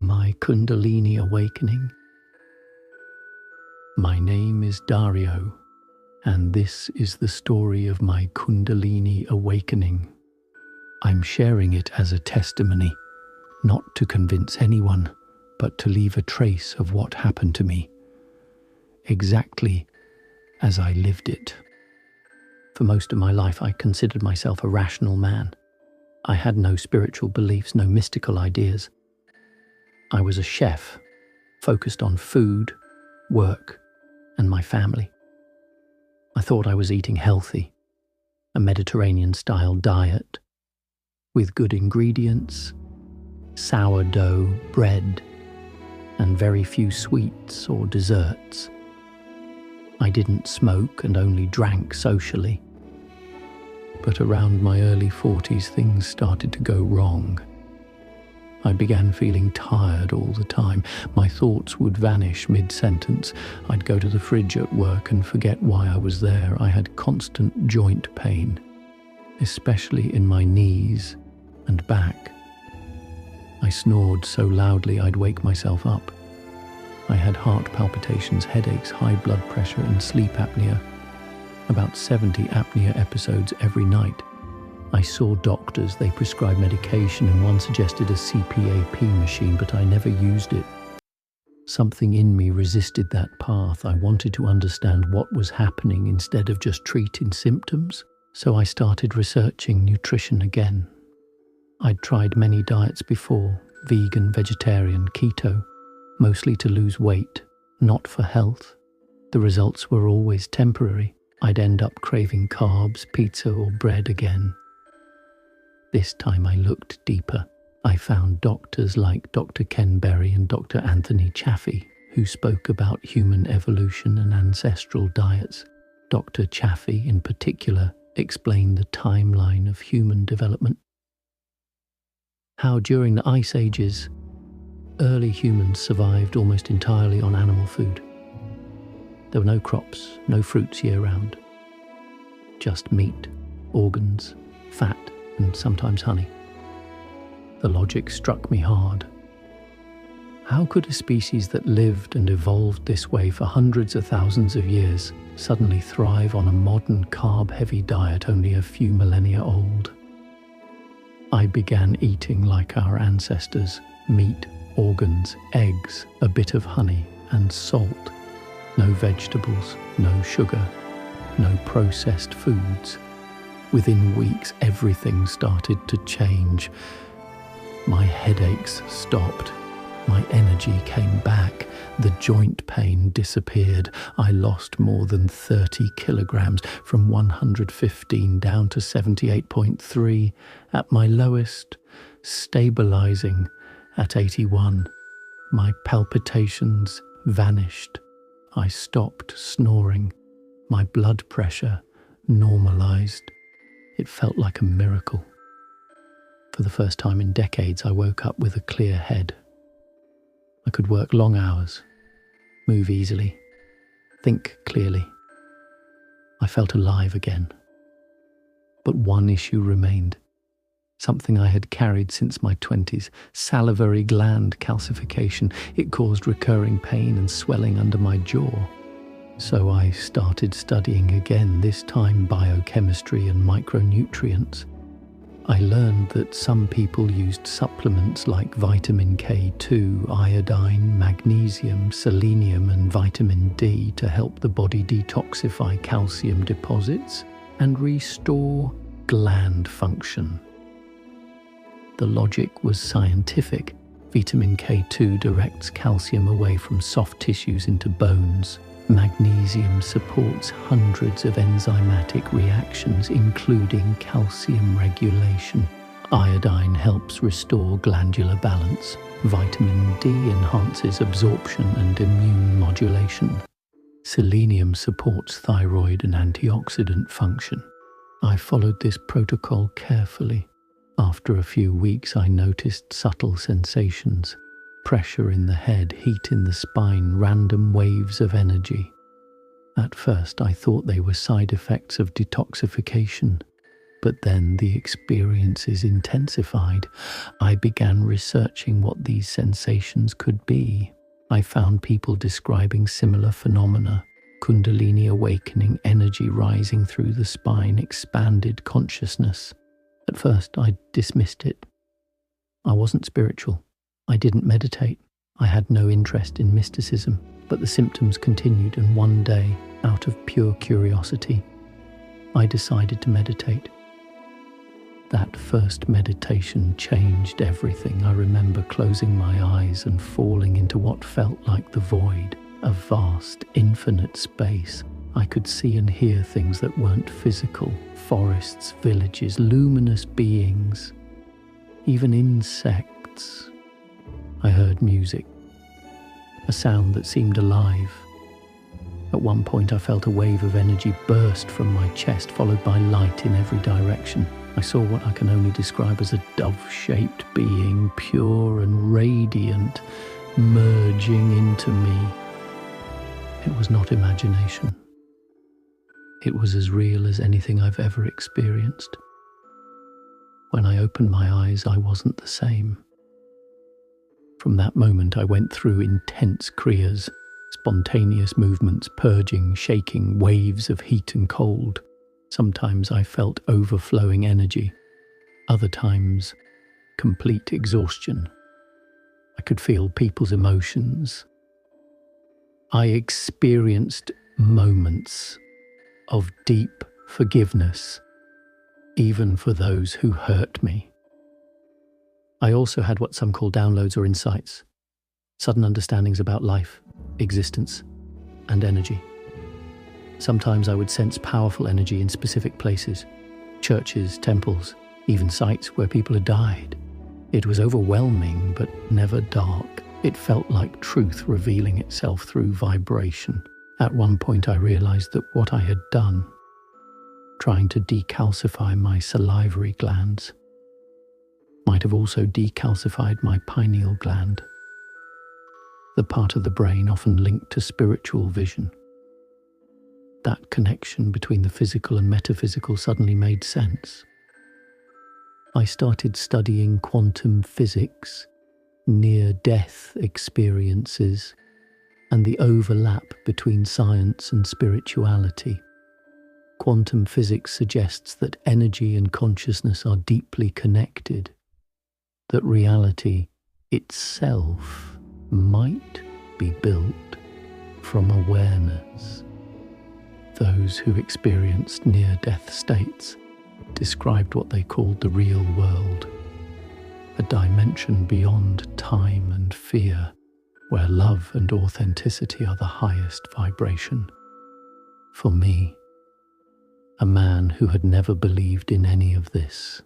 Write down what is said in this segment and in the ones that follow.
My Kundalini awakening. My name is Dario, and this is the story of my Kundalini awakening. I'm sharing it as a testimony, not to convince anyone, but to leave a trace of what happened to me, exactly as I lived it. For most of my life, I considered myself a rational man. I had no spiritual beliefs, no mystical ideas. I was a chef, focused on food, work, and my family. I thought I was eating healthy, a Mediterranean-style diet, with good ingredients, sourdough bread, and very few sweets or desserts. I didn't smoke and only drank socially. But around my early 40s, things started to go wrong. I began feeling tired all the time. My thoughts would vanish mid-sentence. I'd go to the fridge at work and forget why I was there. I had constant joint pain, especially in my knees and back. I snored so loudly I'd wake myself up. I had heart palpitations, headaches, high blood pressure, and sleep apnea. About 70 apnea episodes every night. I saw doctors, they prescribed medication, and one suggested a CPAP machine, but I never used it. Something in me resisted that path. I wanted to understand what was happening instead of just treating symptoms. So I started researching nutrition again. I'd tried many diets before, vegan, vegetarian, keto, mostly to lose weight, not for health. The results were always temporary. I'd end up craving carbs, pizza, or bread again. This time I looked deeper. I found doctors like Dr. Ken Berry and Dr. Anthony Chaffee, who spoke about human evolution and ancestral diets. Dr. Chaffee, in particular, explained the timeline of human development. How during the Ice Ages, early humans survived almost entirely on animal food. There were no crops, no fruits year-round. Just meat, organs, fat, and sometimes honey. The logic struck me hard. How could a species that lived and evolved this way for hundreds of thousands of years suddenly thrive on a modern carb-heavy diet only a few millennia old? I began eating like our ancestors: meat, organs, eggs, a bit of honey, and salt. No vegetables, no sugar, no processed foods. Within weeks, everything started to change. My headaches stopped. My energy came back. The joint pain disappeared. I lost more than 30 kilograms, from 115 down to 78.3. At my lowest, stabilizing at 81. My palpitations vanished. I stopped snoring. My blood pressure normalized. It felt like a miracle. For the first time in decades, I woke up with a clear head. I could work long hours, move easily, think clearly. I felt alive again. But one issue remained. Something I had carried since my 20s, salivary gland calcification. It caused recurring pain and swelling under my jaw. So I started studying again, this time biochemistry and micronutrients. I learned that some people used supplements like vitamin K2, iodine, magnesium, selenium, and vitamin D to help the body detoxify calcium deposits and restore gland function. The logic was scientific. Vitamin K2 directs calcium away from soft tissues into bones. Magnesium supports hundreds of enzymatic reactions, including calcium regulation. Iodine helps restore glandular balance. Vitamin D enhances absorption and immune modulation. Selenium supports thyroid and antioxidant function. I followed this protocol carefully. After a few weeks, I noticed subtle sensations. Pressure in the head, heat in the spine, random waves of energy. At first, I thought they were side effects of detoxification, But then the experiences intensified. I began researching what these sensations could be. I found people describing similar phenomena: Kundalini awakening, energy rising through the spine, expanded consciousness. At first, I dismissed it. I wasn't spiritual. I didn't meditate. I had no interest in mysticism. But the symptoms continued, and one day, out of pure curiosity, I decided to meditate. That first meditation changed everything. I remember closing my eyes and falling into what felt like the void, a vast, infinite space. I could see and hear things that weren't physical: forests, villages, luminous beings, even insects. I heard music, a sound that seemed alive. At one point I felt a wave of energy burst from my chest, followed by light in every direction. I saw what I can only describe as a dove-shaped being, pure and radiant, merging into me. It was not imagination. It was as real as anything I've ever experienced. When I opened my eyes, I wasn't the same. From that moment, I went through intense kriyas, spontaneous movements, purging, shaking, waves of heat and cold. Sometimes I felt overflowing energy, other times complete exhaustion. I could feel people's emotions. I experienced moments of deep forgiveness, even for those who hurt me. I also had what some call downloads or insights, sudden understandings about life, existence, and energy. Sometimes I would sense powerful energy in specific places, churches, temples, even sites where people had died. It was overwhelming, but never dark. It felt like truth revealing itself through vibration. At one point I realized that what I had done, trying to decalcify my salivary glands, might have also decalcified my pineal gland, the part of the brain often linked to spiritual vision. That connection between the physical and metaphysical suddenly made sense. I started studying quantum physics, near-death experiences, and the overlap between science and spirituality. Quantum physics suggests that energy and consciousness are deeply connected, that reality itself might be built from awareness. Those who experienced near-death states described what they called the real world, a dimension beyond time and fear, where love and authenticity are the highest vibration. For me, a man who had never believed in any of this,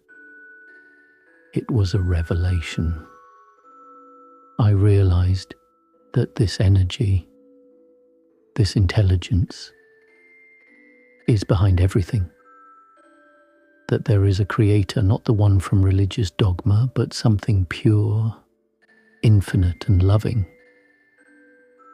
it was a revelation. I realized that this energy, this intelligence, is behind everything. That there is a creator, not the one from religious dogma, but something pure, infinite and loving.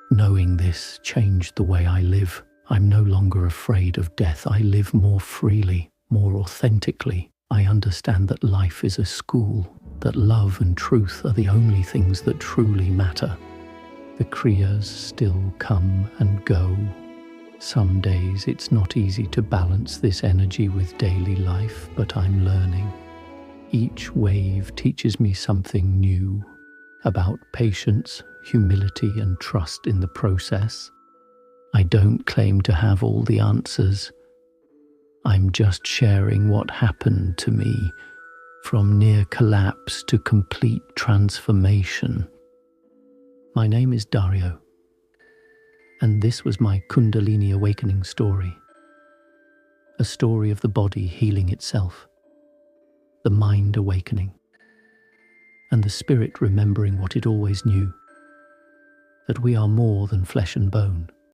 Knowing this changed the way I live. I'm no longer afraid of death. I live more freely, more authentically. I understand that life is a school, that love and truth are the only things that truly matter. The kriyas still come and go. Some days it's not easy to balance this energy with daily life, but I'm learning. Each wave teaches me something new about patience, humility, and trust in the process. I don't claim to have all the answers. I'm just sharing what happened to me, from near collapse to complete transformation. My name is Dario, and this was my Kundalini awakening story. A story of the body healing itself, the mind awakening, and the spirit remembering what it always knew, that we are more than flesh and bone.